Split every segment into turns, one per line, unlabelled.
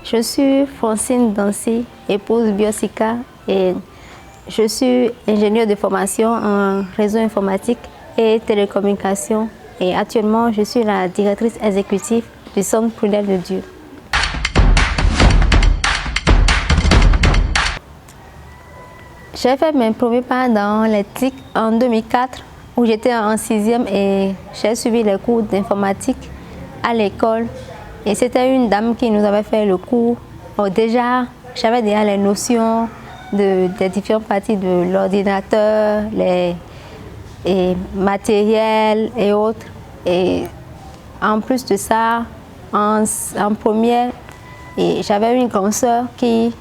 Je suis Francine Dancy, épouse Biosika, et je suis ingénieure de formation en réseau informatique et télécommunications. Et actuellement, je suis la directrice exécutive du Centre Prunelle de Dieu. J'ai fait mes premiers pas dans l'éthique en 2004, où j'étais en 6e et j'ai suivi les cours d'informatique à l'école. Et c'était une dame qui nous avait fait le cours. Bon, déjà, j'avais déjà les notions des différentes parties de l'ordinateur, les matériels et autres. Et en plus de ça, en première, j'avais une grande sœur qui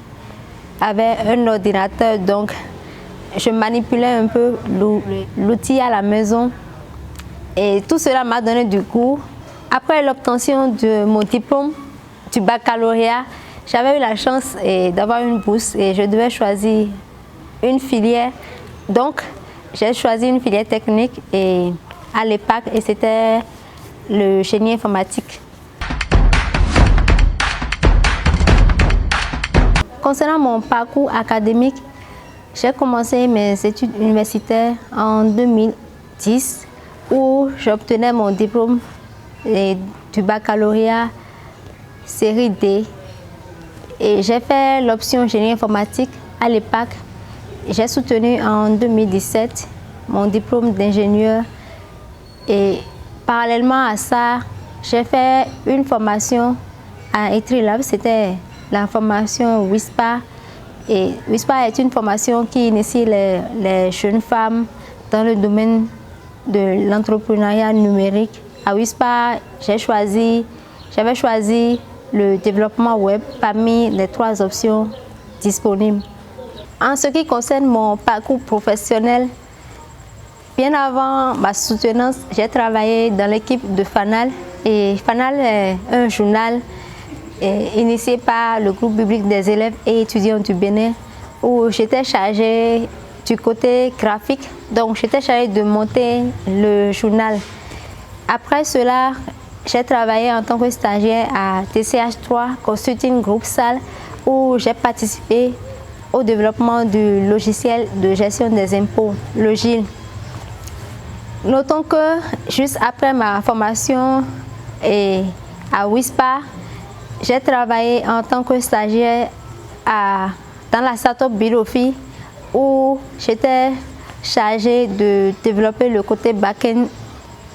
avait un ordinateur, donc je manipulais un peu l'outil à la maison. Et tout cela m'a donné du goût. Après l'obtention de mon diplôme du baccalauréat, j'avais eu la chance d'avoir une bourse et je devais choisir une filière. Donc, j'ai choisi une filière technique à l'EPAC et c'était le génie informatique. Concernant mon parcours académique, j'ai commencé mes études universitaires en 2010 où j'obtenais mon diplôme du baccalauréat série D. Et j'ai fait l'option génie informatique à l'EPAC. J'ai soutenu en 2017 mon diplôme d'ingénieur. Et parallèlement à ça, j'ai fait une formation à Etrilab, c'était la formation WISPA. Et WISPA est une formation qui initie les jeunes femmes dans le domaine de l'entrepreneuriat numérique. À WISPA, j'avais choisi le développement web parmi les 3 options disponibles. En ce qui concerne mon parcours professionnel, bien avant ma soutenance, j'ai travaillé dans l'équipe de FANAL. Et FANAL est un journal initié par le groupe biblique des élèves et étudiants du Bénin, où j'étais chargée du côté graphique. Donc j'étais chargée de monter le journal. Après cela, j'ai travaillé en tant que stagiaire à TCH3 Consulting Group Salle, où j'ai participé au développement du logiciel de gestion des impôts, Logil. Notons que juste après ma formation à WISPA, j'ai travaillé en tant que stagiaire dans la startup Build-Office, où j'étais chargée de développer le côté back-end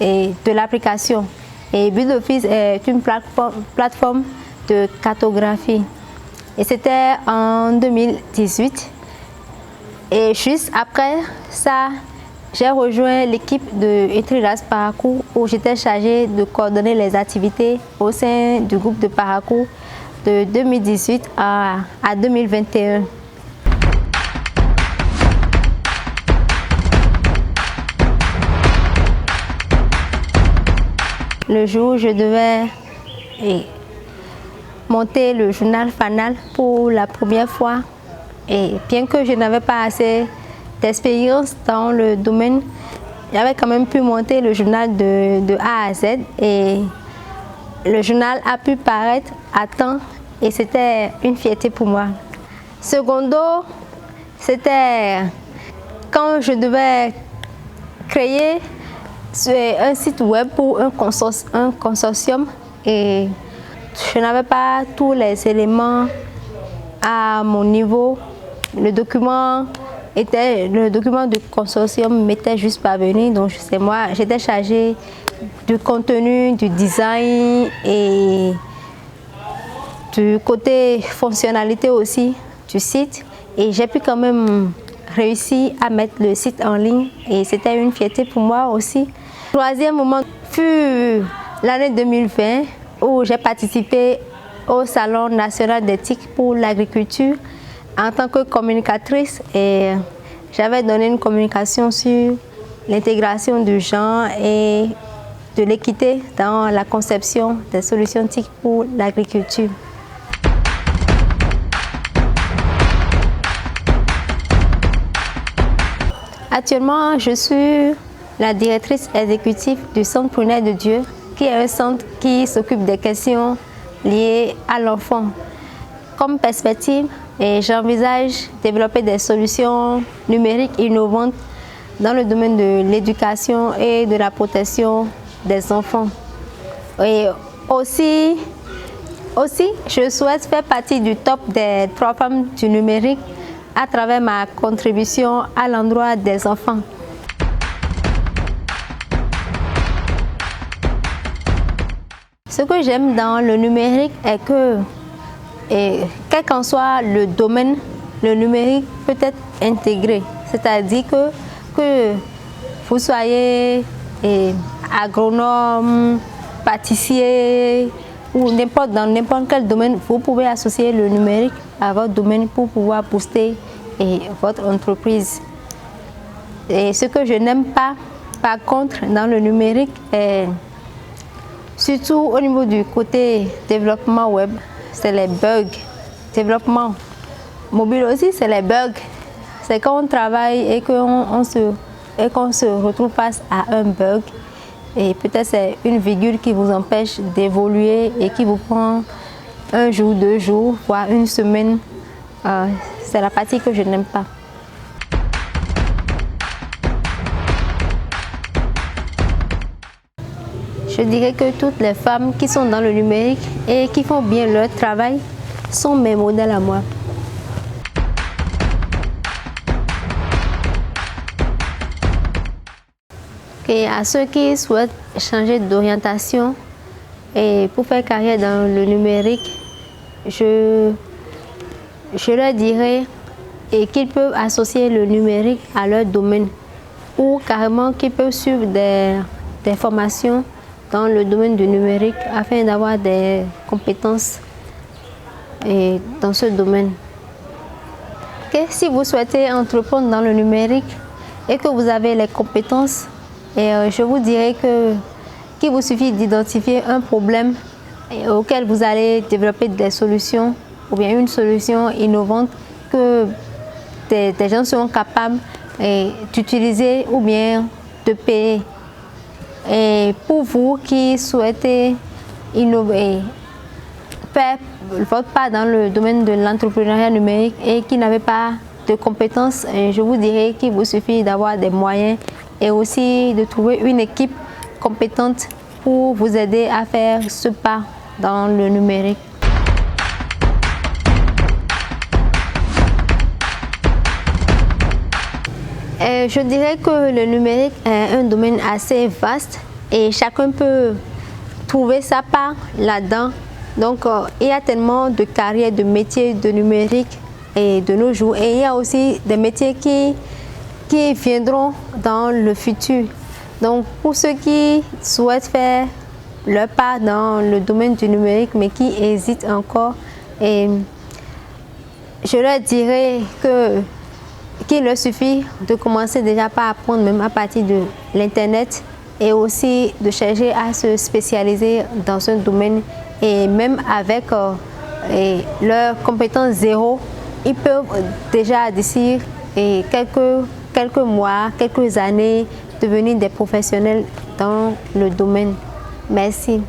de l'application. Et Build-Office est une plateforme de cartographie. Et c'était en 2018. Et juste après ça, j'ai rejoint l'équipe de Etrilas Parcours, où j'étais chargée de coordonner les activités au sein du groupe de parcours de 2018 à 2021. Le jour où je devais monter le journal FANAL pour la première fois, et bien que je n'avais pas assez d'expérience dans le domaine, j'avais quand même pu monter le journal de A à Z et le journal a pu paraître à temps et c'était une fierté pour moi. Secondo, c'était quand je devais créer un site web pour un consortium et je n'avais pas tous les éléments à mon niveau. Le document du consortium m'était juste parvenu, donc c'est moi, j'étais chargée du contenu, du design et du côté fonctionnalité aussi du site. Et j'ai pu quand même réussir à mettre le site en ligne et c'était une fierté pour moi aussi. Le troisième moment fut l'année 2020 où j'ai participé au Salon national d'éthique pour l'agriculture en tant que communicatrice et j'avais donné une communication sur l'intégration du genre et de l'équité dans la conception des solutions TIC pour l'agriculture. Actuellement, je suis la directrice exécutive du Centre Prunelle de Dieu, qui est un centre qui s'occupe des questions liées à l'enfant. comme perspective, j'envisage développer des solutions numériques innovantes dans le domaine de l'éducation et de la protection des enfants. Et aussi, je souhaite faire partie du top des 3 femmes du numérique à travers ma contribution à l'endroit des enfants. Ce que j'aime dans le numérique est que, quel qu'en soit le domaine, le numérique peut être intégré. C'est-à-dire que vous soyez agronome, pâtissier ou dans n'importe quel domaine, vous pouvez associer le numérique à votre domaine pour pouvoir booster votre entreprise. Et ce que je n'aime pas, par contre, dans le numérique, est surtout au niveau du côté développement web, c'est les bugs. Développement mobile aussi, c'est les bugs. C'est quand on travaille et qu'on se retrouve face à un bug. Et peut-être c'est une virgule qui vous empêche d'évoluer et qui vous prend 1 jour, 2 jours, voire 1 semaine. C'est la partie que je n'aime pas. Je dirais que toutes les femmes qui sont dans le numérique et qui font bien leur travail sont mes modèles à moi. Et à ceux qui souhaitent changer d'orientation et pour faire carrière dans le numérique, je leur dirais qu'ils peuvent associer le numérique à leur domaine ou carrément qu'ils peuvent suivre des formations dans le domaine du numérique afin d'avoir des compétences dans ce domaine. Si vous souhaitez entreprendre dans le numérique et que vous avez les compétences, je vous dirais qu'il vous suffit d'identifier un problème auquel vous allez développer des solutions ou bien une solution innovante que des gens seront capables d'utiliser ou bien de payer. Et pour vous qui souhaitez innover, faire votre part dans le domaine de l'entrepreneuriat numérique et qui n'avez pas de compétences, je vous dirais qu'il vous suffit d'avoir des moyens et aussi de trouver une équipe compétente pour vous aider à faire ce pas dans le numérique. Je dirais que le numérique est un domaine assez vaste et chacun peut trouver sa part là-dedans. Donc, il y a tellement de carrières, de métiers de numérique et de nos jours. Et il y a aussi des métiers qui viendront dans le futur. Donc, pour ceux qui souhaitent faire leur part dans le domaine du numérique, mais qui hésitent encore, je leur dirais qu'il leur suffit de commencer déjà par apprendre même à partir de l'Internet et aussi de chercher à se spécialiser dans un domaine. Et même avec leurs compétences zéro, ils peuvent déjà d'ici quelques mois, quelques années devenir des professionnels dans le domaine. Merci.